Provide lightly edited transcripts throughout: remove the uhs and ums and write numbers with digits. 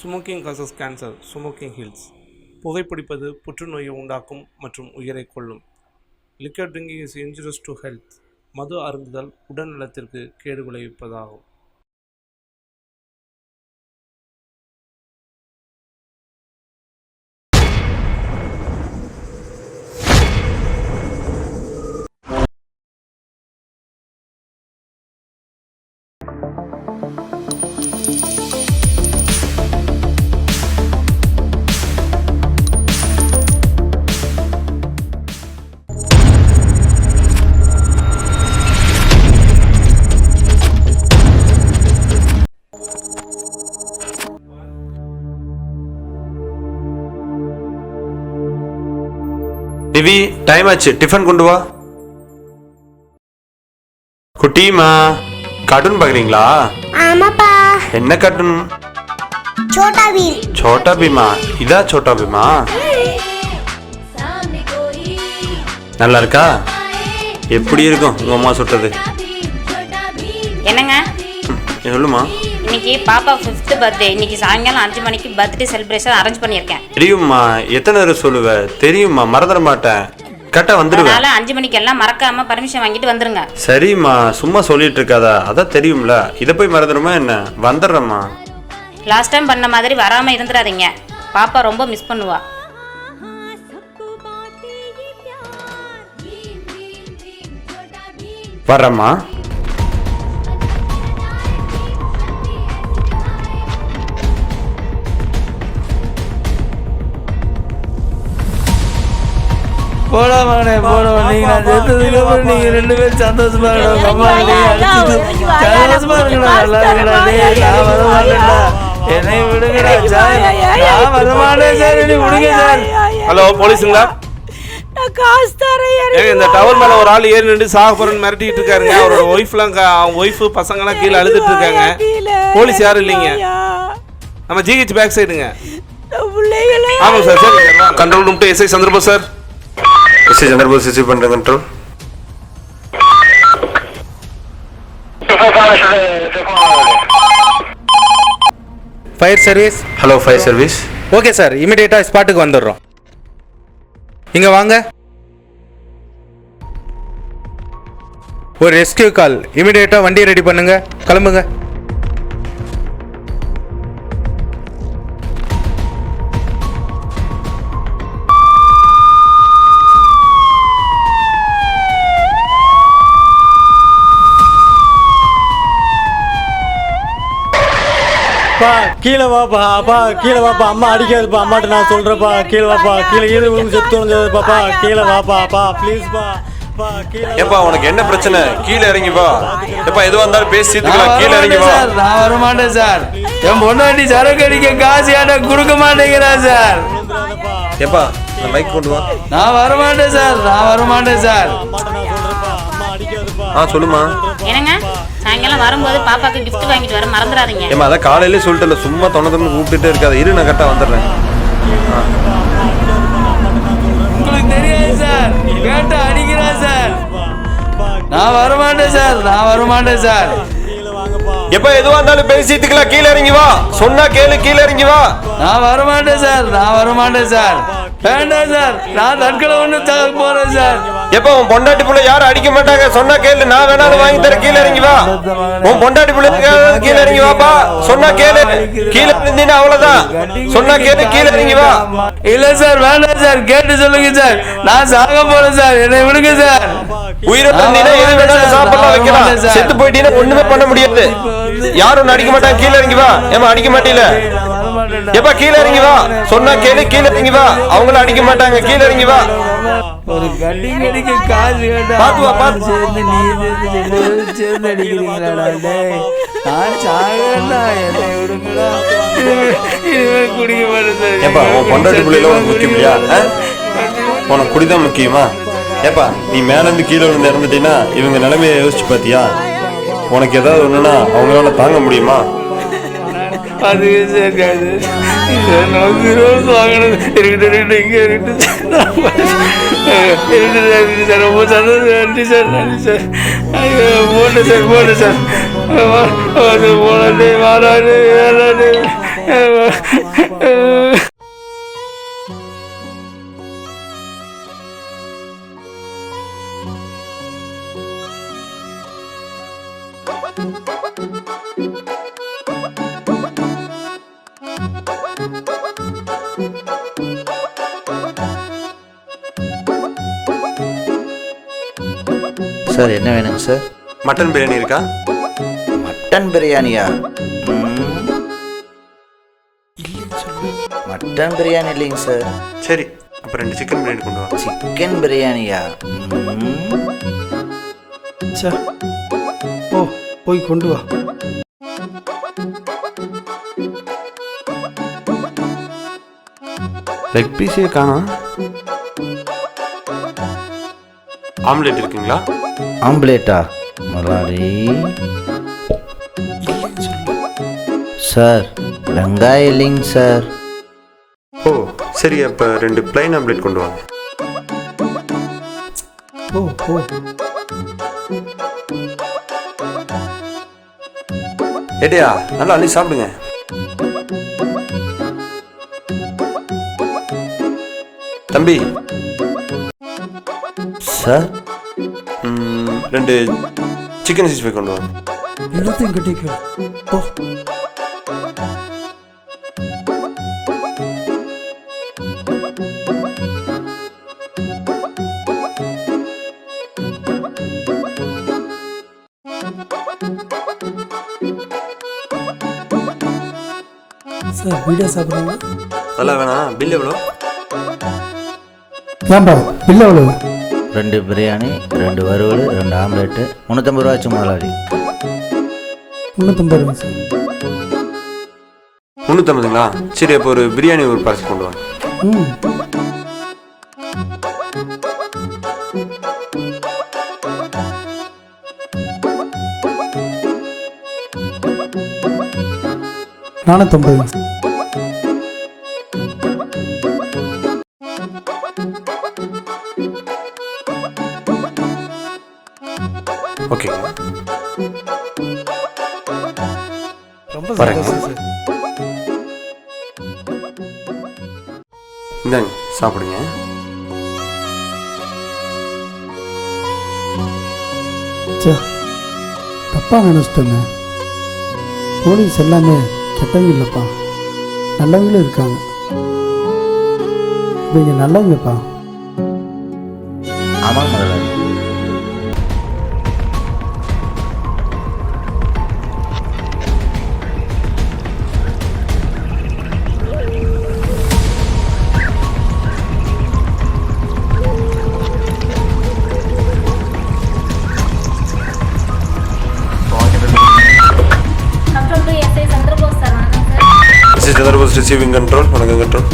Smoking causes cancer. Smoking kills. புகைப்பிடிப்பது புற்றுநோயை உண்டாக்கும் மற்றும் உயிரை கொல்லும். Liquor drinking is injurious to health. மது அருந்துதல் உடல் நலத்திற்கு கேடு விளைவிப்பதாகும். திவி, டைம் ஆச்சு, டிஃபன் கொண்டு வா. குட்டிமா, கார்ட்டூன் பாக்குறீங்களா? ஆமாப்பா. என்ன கார்ட்டூன்? சோட்டா பீம். சோட்டா பீமா? இதா சோட்டா பீமா? நல்லா இருக்கா? எப்படி இருக்கும் உங்க அம்மா சுட்டது? என்னங்க சொல்லுமா. இன்னைக்கு பாப்பா 5th பர்த்டே. இன்னைக்கு சாயங்காலம் 5 மணிக்கு பர்த்டே செலிப்ரேஷன் அரேஞ்ச் பண்ணியிருக்கேன். தெரியுமா? எத்தனை தடவை சொல்லுவ? தெரியுமா? மறந்துட மாட்டேன். கரெக்டா வந்துடுவேன். அதனால 5 மணிக்கு எல்லாம் மறக்காம பர்மிஷன் வாங்கிட்டு வந்துருங்க. சரிம்மா, சும்மா சொல்லிட்டு இருக்காதா? அதான் தெரியும்ல. இதை போய் மறந்துடுமா என்ன? வந்துடுறேம்மா. லாஸ்ட் டைம் பண்ண மாதிரி வராம இருந்துடாதீங்க. பாப்பா ரொம்ப மிஸ் பண்ணுவா. வர்றேம்மா. போடா மகனே போடா. நீங்க நான் செத்ததுக்கு அப்புறம் நீங்க 2 பேரும் சந்தோஷமா இருக்கணும். அம்மா சந்தோஷமா இருக்கணும். நல்லா இருக்கடா. நான் வர மாட்டேன்டா. என்னை விடுங்கடா சார். நான் வர மாட்டேன் சார். என்னை விடுங்க சார். ஹலோ, போலீஸுங்களா? இந்த டவர் மேல ஒரு ஆள் ஏறி நின்று சாக போறேன்னு மிரட்டிட்டு இருக்காருங்க. அவரோட ஒய்ஃப் பசங்கெல்லாம் கீழே அழுதுட்டு இருக்காங்க. போலீஸ் யாரும் இல்லைங்க. நம்ம ஜிஹெச் பேக் சைடுங்க. ஆமாங்க சார். சரி sir. Control room to SI Chandrabose sir. SI Chandrabose receive பண்றேன். Control. Fire service. Hello, fire service. Okay sir, இமிடியேட்டாக ஸ்பாட்டுக்கு வந்துடுறோம். இங்கே வாங்க. ஒரு ரெஸ்கியூ கால். இமிடியேட்டாக வண்டியை ரெடி பண்ணுங்க. கிளம்புங்க. கீழே வாப்பா. அப்பா கீழே வாப்பா. அம்மா அடிக்காதுப்பா. அம்மாட்ட நான் சொல்றேன்ப்பா. கீழே வாப்பா. கீழே விழுந்து செத்து பாப்பா. கீழே வாப்பா. அப்பா ப்ளீஸ்ப்பா. ஏப்பா, உனக்கு என்ன பிரச்சனை? கீழே இறங்கி வா. ஏப்பா, எதுவா இருந்தாலும் பேசி தீர்த்துக்கலாம். கீழே இறங்கி வா. நான் வர மாட்டேன் சார். என் பொண்டாட்டி சரக்கு அடிக்க காசு யாட்ட கொடுக்க மாட்டேங்கிறா சார். ஏப்பா, இந்த மைக் கொண்டு வா. நான் வர மாட்டேன் சார். நான் வர மாட்டேன் சார். சொல்லுமா. என்னங்க, சாயங்காலம் வரும்போது பாப்பாக்கு gift வாங்கிட்டு வர மறந்துடாதீங்க. ஏமா, அதான் காலையிலே சொல்லிட்டல. சும்மா தொண்ணு கூப்பிட்டுட்டே இருக்காது. இரு, நான் கரெக்டாக வந்துடுறேன். உங்களுக்கு தெரியாது சார். கேட்ட அடிக்கிறா சார். நான் வர மாட்டேன் சார். நான் வர மாட்டேன் சார். எப்ப எதுவா இருந்தாலும் பேசிட்டுக்கலாம். கீழே இறங்கி வா. சொன்னா கேளு. கீழே இறங்கி வா. நான் வர மாட்டேன் சார். நான் வர மாட்டேன் சார். வேண்டாம் சார். நான் தற்கொலை ஒன்று போறேன் சார். எப்ப உன் பொண்டாட்டி புள்ள யாரும் அடிக்க மாட்டாங்க. சொன்னா கேளு. நான் வேணாலும் வாங்கி தரேன். கீழே இறங்கி வா. உன் பொண்டாட்டி புள்ள கீழே இறங்கி வாப்பா. சொன்னா கேளு. கீழே இருந்தீங்கன்னா அவ்வளவுதான். சொன்னா கேளு. கீழே இறங்கி வா. இல்ல சார், வேண்டாம் சார். கேட்டு சொல்லுங்க சார். நான் சாக போறேன் சார். என்னை விடுங்க சார். உயிரோட இருந்தீங்கன்னா எது வேணாலும் சாப்பிடலாம், வைக்கலாம். செத்து போயிட்டீங்கன்னா ஒண்ணுமே பண்ண முடியாது. யாரும் அடிக்க மாட்டாங்க. கீழே இறங்கி வா. ஏமா, அடிக்க மாட்டீல? எப்ப கீழே இறங்கி வா. சொன்னா கேளு. கீழே இறங்கி வா. அவங்களும் அடிக்க மாட்டாங்க. கீழே இறங்கி வா. ஒரு கட்டி கடிக்க காசு பாத்து வா. பாத்து சேர்ந்து நீ சேர்ந்து அடிக்கிறீங்களா? நான் சாகா. என்னை விடுங்களா. இனிமே குடிக்க மாட்டேன். ஏப்பா, உன் பொண்டாட்டி பிள்ளைல உனக்கு முக்கியம் இல்லையா? உனக்கு குடிதான் முக்கியமா? ஏப்பா, நீ மேல இருந்து கீழே விழுந்து இறந்துட்டீங்கன்னா இவங்க நிலைமையை யோசிச்சு பாத்தியா? உனக்கு ஏதாவது ஒண்ணுன்னா அவங்களால தாங்க முடியுமா? அது சேர்க்காது. வாங்கினது இருக்கட்டும். இங்கே இருக்கட்டும் சார். ரொம்ப சந்தோஷம். நன்றி சார். நன்றி சார். போட்டு சார். போட்டு சார். போனது 7 7 சார் என்ன வேணுங்க சார்? மட்டன் பிரியாணி இருக்கா? மட்டன் பிரியாணியா? மட்டன் பிரியாணி இல்லைங்க சார். சரி, அப்போ 2 சிக்கன் பிரியாணி கொண்டு வா. சிக்கன் பிரியாணியா? ஓ போய் கொண்டு வா. லெக் பீஸே காணோம். ஆம்லெட் இருக்குங்களா? ஆம்லேட்டா? மலாடி சார், வெங்காயம் இல்லைங்க சார். ஓ சரி, அப்போ 2 பிளைன் ஆம்லெட் கொண்டு வாங்க. ஓ ஓ ஏடியா, நல்லா அள்ளி சாப்பிடுங்க. தம்பி சார், 2 சிக்கன் 65 கொண்டு வாங்க. எல்லாத்தையும் கட்டிக்கோ. ஓ சார், வீடியோ சாப்பிட்றீங்க? அதெல்லாம் வேணாம். பில் எவ்வளோ? ஏன்பா பில் எவ்வளோ? 2 பிரியாணி, 2 வறுவல், 2 ஆம்லேட்டு, 350 ரூபா ஆச்சு முதலாளி. 350 ரூபா சார். 350ங்களா? சரி, அப்போ ஒரு பிரியாணி ஒரு பார்சல் கொண்டு வாங்க. நானும் 90. ஓகே, ரொம்ப பாருங்க. சந்தோஷம் சார். இந்தாங்க சாப்பிடுங்க. தப்பா நினைச்சிட்டேங்க. போலீஸ் எல்லாமே கெட்டவங்க இல்லைப்பா, நல்லவங்களும் இருக்காங்க. இவங்க நல்லவங்கப்பா. ஆமாம் முதலாளி. Chandra receiving control. வணக்கம் control.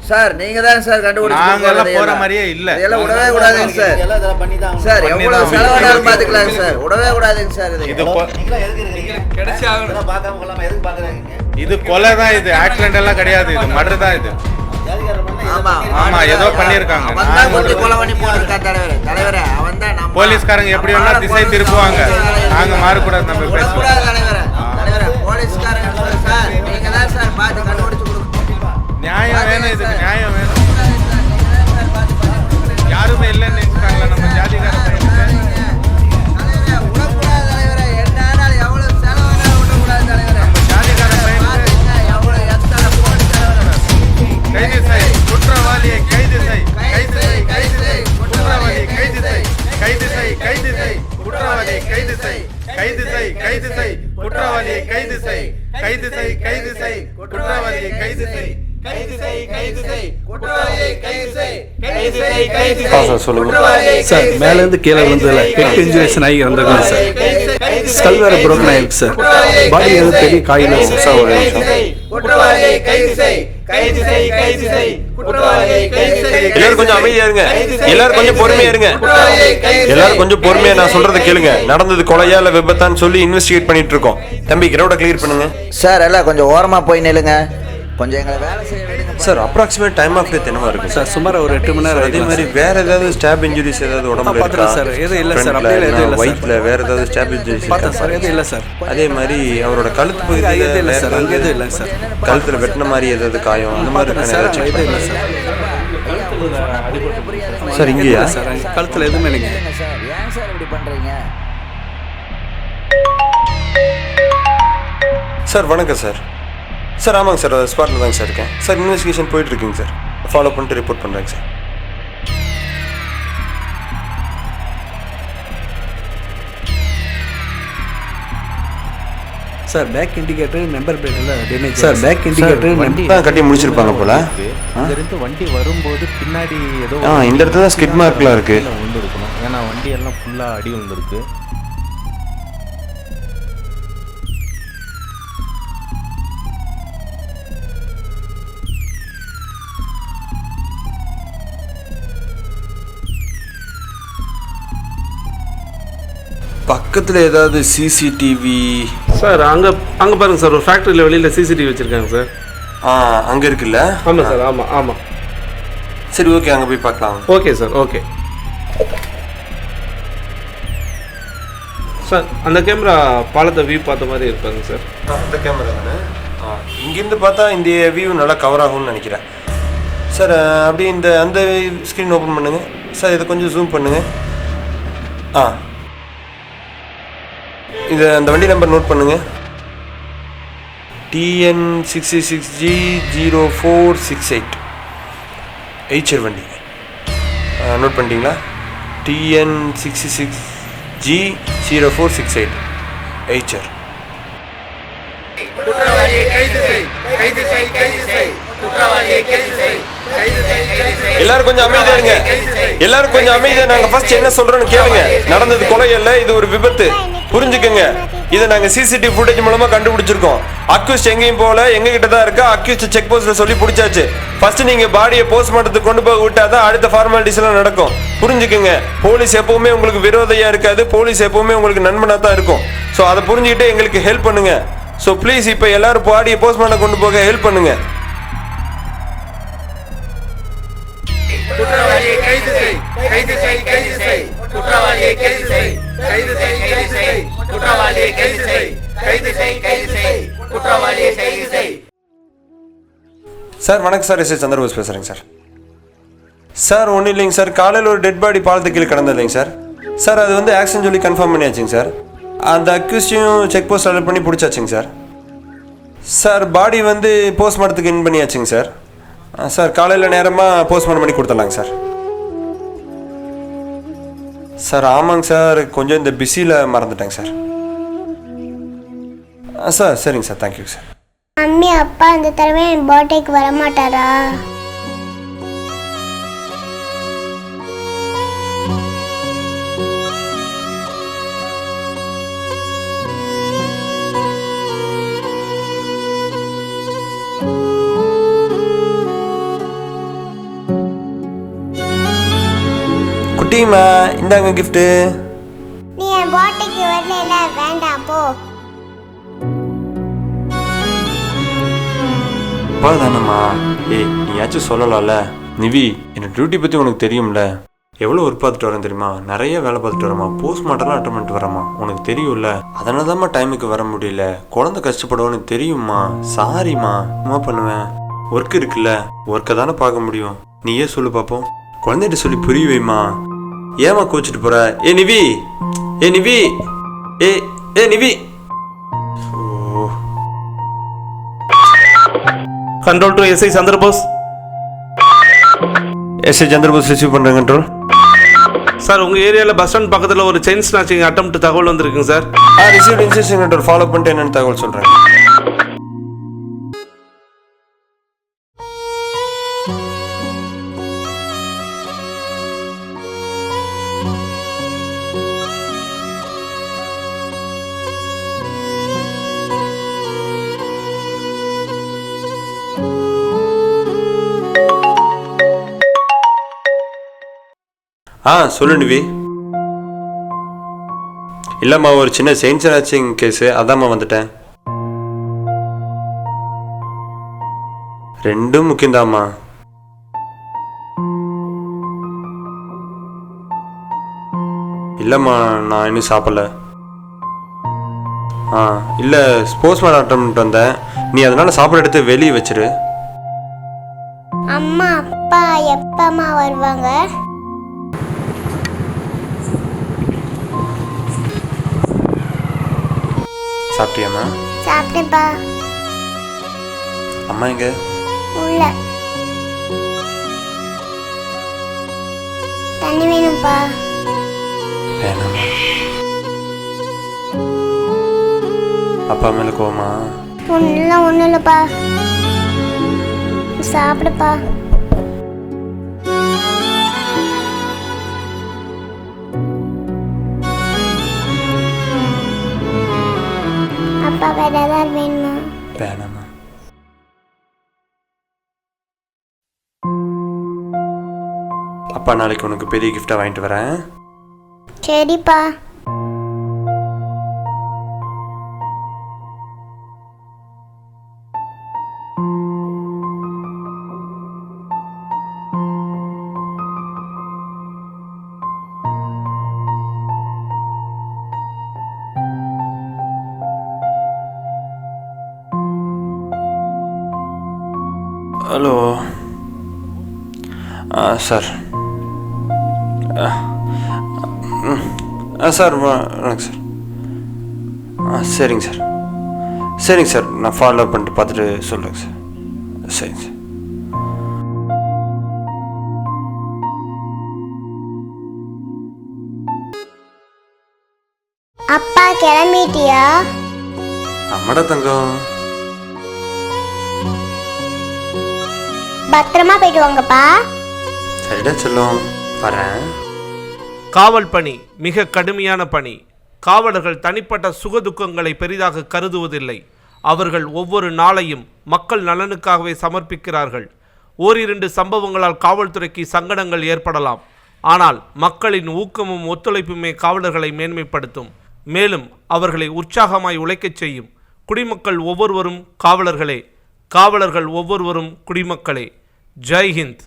சார், நீங்க தான் சார் கண்டுபிடிச்சு போற மாதிரியே இல்ல. இதெல்லாம் விடவே கூடாதுங்க சார். சார், எவ்வளவு செலவானாலும் பாத்துக்கலாம் சார். விடவே கூடாதுங்க சார். இது கொலை தான், இது ஆக்சிடென்ட் எல்லாம் கிடையாது, இது மர்டர் தான் இது. ஆமா ஆமா, ஏதோ பண்ணிருக்காங்க. தலைவரே, அவன் தான் நம்ம போலீஸ்காரங்க எப்படி வேணா திசை திருப்புவாங்க. நாங்க மாறக்கூடாது. நம்ம பேசுவோம். தலைவரே, போலீஸ்காரங்க சார், நீங்க தான் சார் பார்த்து கண்டுபிடிச்சு கொடுக்கணும். நியாயம் வேணும், இதுக்கு நியாயம் வேணும். யாருமே இல்லைன்னு நினைச்சிட்டாங்களா நம்ம ஜாதிகார பையனுக்கு? கைது செய், குற்றவாளியை கைது செய், கைது செய், கைது செய், குற்றவாளியை கைது செய், கைது செய், கைது செய், குற்றவாளியை கைது செய், கைது செய், கைது செய், குற்றவாளியை கைது செய், கைது செய், கைது செய், குற்றவாளியை கைது செய், சார் சொல்லுங்க சார் மேலேருந்து கீழே விழுந்ததுல ஹெட் இன்ஜுரேஷன் ஆகி வந்திருக்காங்க சார். ஸ்கல் வேற broken ஆயிருக்கு சார். பாடி எதுவும் பெரிய காயம் இல்லை சார். ஒரு நிமிஷம். எல்லாரும் கொஞ்சம் அமைதியா இருங்க. எல்லாரும் கொஞ்சம் பொறுமையா இருங்க. எல்லாரும் கொஞ்சம் பொறுமையா நான் சொல்றதை கேளுங்க. நடந்தது கொலையா இல்ல விபத்தான்னு சொல்லி இன்வெஸ்டிகேட் பண்ணிட்டு இருக்கோம். தம்பி கிரௌட கிளியர் பண்ணுங்க. சார் எல்லாம் கொஞ்சம் ஓரமா போய் நில்லுங்க. கொஞ்சம் எங்களை வேலை செய்ய விடுங்க. Sir approximate time of death என்னவா இருக்கு சார் சுமார் ஒரு 8 மணி நேரம். அதே மாதிரி வேற ஏதாவது ஸ்டாப் இன்ஜுரிஸ் ஏதாவது உடம்புல இருக்கா சார் எதுவும் இல்லை சார். அப்படியே எதுவும் இல்லை சார். வயிற்றுல வேற ஏதாவது ஸ்டாப் இன்ஜுரிஸ் பார்த்தேன் சார் எதுவும் இல்லை சார். அதே மாதிரி அவரோட கழுத்து எதுவும் பகுதியில் இல்லை சார். அங்கே எதுவும் இல்லை சார். கழுத்துல வெட்டின மாதிரி ஏதாவது காயம் அந்த மாதிரி சார் இருக்கானே எதுவும் இல்லை சார். சார் இங்கேயா சார் கழுத்தில் எதுவுமே இல்லைங்க சார் ஏன் சார் இப்படி பண்றீங்க? சார் வணக்கம் சார். சார் ஆமாங்க சார் ஸ்பாட்டில் தாங்க சார் இருக்கேன் சார். இன்வெஸ்டிகேஷன் போயிட்டு இருக்குங்க சார். ஃபாலோ பண்ணிட்டு ரிப்போர்ட் பண்ணுறேங்க sir. Sir back indicator number பிளேட்ல டேமேஜ் சார். பேக் இண்டிகேட்டர் வண்டி தான் கட்டி முடிச்சிருப்பாங்க போல. இங்கிருந்து வண்டி வரும்போது பின்னாடி ஏதோ இந்த இடத்துல தான் ஸ்கிட் மார்க்லாம் இருக்கு. விழுந்துருக்கணும். ஏன்னா வண்டி எல்லாம் ஃபுல்லா அடி விழுந்திருக்கு. பக்கத்தில் ஏதாவது சிசிடிவி? சார் அங்கே பாருங்க சார், ஒரு ஃபேக்ட்ரியில் வெளியில் சிசிடிவி வச்சுருக்காங்க சார். அங்கே இருக்குல்ல? ஆமாம் சார். ஆமாம். சரி ஓகே, அங்கே போய் பார்க்கலாம். Okay sir. Okay sir. அந்த கேமரா பாலத்தை வியூ பார்த்த மாதிரி இருப்பாங்க சார். அந்த கேமரா தானே? இங்கேருந்து பார்த்தா இந்த வியூ நல்லா கவர் ஆகும்னு நினைக்கிறேன் சார். அப்படியே அந்த ஸ்க்ரீன் ஓப்பன் பண்ணுங்க சார். இதை கொஞ்சம் ஜூம் பண்ணுங்க. இது அந்த வண்டி நம்பர் நோட் பண்ணுங்க. TN66G0468 எய்ச்சர் வண்டி. நோட் பண்ணிட்டீங்களா? TN66G0468 எய்ச்சர். எல்லாரும் கொஞ்சம் அமைதியா இருங்க. எல்லாரும் கொஞ்சம் அமைதியா. நாங்க ஃபர்ஸ்ட் என்ன சொல்றோம்னு கேளுங்க. நடந்தது கொலை அல்ல, இது ஒரு விபத்து. புரிஞ்சுக்கங்க. இதை நாங்க சிசிடிவி ஃபுட்டேஜ் மூலமா கண்டுபிடிச்சிருக்கோம். அக்யூஸ்ட் எங்கேயும் போல, எங்க கிட்ட தான் இருக்கா. அக்யூஸ்ட் செக் போஸ்ட்ல சொல்லி பிடிச்சாச்சு. ஃபர்ஸ்ட் நீங்க பாடியை போஸ்ட்மார்ட்டத்துக்கு கொண்டு போய் விட்டாதான் அடுத்த ஃபார்மாலிட்டிஸ் எல்லாம் நடக்கும். புரிஞ்சுக்கங்க. போலீஸ் எப்பவுமே உங்களுக்கு விரோதையா இருக்காது. போலீஸ் எப்பவுமே உங்களுக்கு நண்பனா தான் இருக்கும். ஸோ அதை புரிஞ்சுக்கிட்டு எங்களுக்கு ஹெல்ப் பண்ணுங்க. ஸோ ப்ளீஸ் இப்போ எல்லாரும் பாடியை போஸ்ட்மார்ட்டம் கொண்டு போக ஹெல்ப் பண்ணுங்க. சார் வணக்கம் சார். எஸ் சந்திரபோஸ் பேசுகிறேங்க சார். சார் ஒன்றும் இல்லைங்க சார். காலையில் ஒரு டெட் பாடி பாலத்து கீழே கிடந்ததுங்க சார். சார் அது வந்து ஆக்சிடென்ட் சொல்லி கன்ஃபார்ம் பண்ணியாச்சுங்க சார். அந்த அக்யூஸ்டையும் செக் போஸ்ட் அலர்ட் பண்ணி பிடிச்சாச்சுங்க சார். சார் பாடி வந்து போஸ்ட்மார்ட்டத்துக்கு இன் பண்ணியாச்சுங்க சார். சார் காலையில் நேரமாக போஸ்ட்மார்ட்டம் பண்ணி கொடுத்துடலாங்க சார். சார் ஆமாங்க சார், கொஞ்சம் இந்த பிஸியில் மறந்துட்டேங்க சார். சார் சரிங்க சார், தேங்க்யூ சார். மம்மி அப்பா இந்த தடவை என் பர்த்டேக்கு வர மாட்டாரா? குட்டிமா இந்தாங்க கிஃப்ட்டு. நீ என் பர்த்டேக்கு வரல, வேண்டாம் போ. அப்பா தானம்மா. நீயாச்சும் சொல்லலாம்ல. நிவி, என்னோட டியூட்டி பற்றி உனக்கு தெரியும்ல. எவ்வளோ ஒர்க் பார்த்துட்டு வரேன் தெரியுமா? நிறைய வேலை பார்த்துட்டு வரேம்மா. போஸ்ட்மார்ட்டம்லாம் அட்டன் பண்ணிட்டு வரேம்மா. உனக்கு தெரியும்ல. அதனால தான்மா டைமுக்கு வர முடியல. குழந்தை கஷ்டப்படுவோன்னு தெரியும்மா. சாரிம்மா. என்ன பண்ணுவேன்? ஒர்க் இருக்குல்ல, ஒர்க்கை தானே பார்க்க முடியும். நீயே சொல்லு பார்ப்போம். குழந்தைகிட்ட சொல்லி புரிய வைமா. ஏமா கோச்சிட்டு போற? Nivi, Nivi, Nivi. Control to SI Chandrabose. SI Chandrabose receive பண்ணுறேன். கண்ட்ரோல் சார், உங்கள் ஏரியாவில் பஸ் ஸ்டாண்ட் பக்கத்தில் ஒரு செயின் ஸ்நாச்சிங் அட்டெம்ப்ட் தகவல் வந்திருக்குங்க sir. Receive instruction. Control follow பண்ணிட்டு என்னென்னு தகவல் சொல்கிறேன். சொல்லு நிவி. இல்லைம்மா ஒரு சின்ன செயின் ஸ்நாச்சிங் கேஸு, அதாம்மா வந்துட்டேன். ரெண்டும் முக்கியம்தாம்மா. இல்லைம்மா நான் இன்னும் சாப்பிடல. இல்லை ஸ்போர்ட்ஸ் மேன் ஆட்டம்ட்டு வந்தேன். நீ அதனால சாப்பாடு எடுத்து வெளியே வச்சிரு. அம்மா அப்பா எப்பமா வருவாங்க? சாப்பிட்டியாம்மா? சாப்பிட்டேன்ப்பா. அம்மா எங்க? உள்ள. தண்ணி வேணும்ப்பா. வேணாம்மா. அப்பா மேல கோவமா? ஒன்றும் இல்லைப்பா. சாப்பிடுப்பா. அப்பா வேற ஏதாவது வேணுமா? வேணாம்மா. அப்பா நாளைக்கு உனக்கு பெரிய கிஃப்டா வாங்கிட்டு வரேன். சரிப்பா. Hello sir. சார் வணக்கம் சார். சரிங்க சார். சரிங்க சார், நான் ஃபாலோ பண்ணிட்டு பார்த்துட்டு சொல்கிறேங்க சார். சரிங்க சார். அப்பா கிளம்பிட்டியா? அம்மாடா தங்கம். பத்திரமா போயிட்டு வாங்கப்பா. சரிடா செல்லம், வரேன். காவல் பணி மிக கடுமையான பணி. காவலர்கள் தனிப்பட்ட சுகதுக்கங்களை பெரிதாக கருதுவதில்லை. அவர்கள் ஒவ்வொரு நாளையும் மக்கள் நலனுக்காகவே சமர்ப்பிக்கிறார்கள். ஓரிரண்டு சம்பவங்களால் காவல்துறைக்கு சங்கடங்கள் ஏற்படலாம். ஆனால் மக்களின் ஊக்கமும் ஒத்துழைப்புமே காவலர்களை மேன்மைப்படுத்தும். மேலும் அவர்களை உற்சாகமாய் உழைக்கச் செய்யும். குடிமக்கள் ஒவ்வொருவரும் காவலர்களே. காவலர்கள் ஒவ்வொருவரும் குடிமக்களே. ஜெய் ஹிந்த்.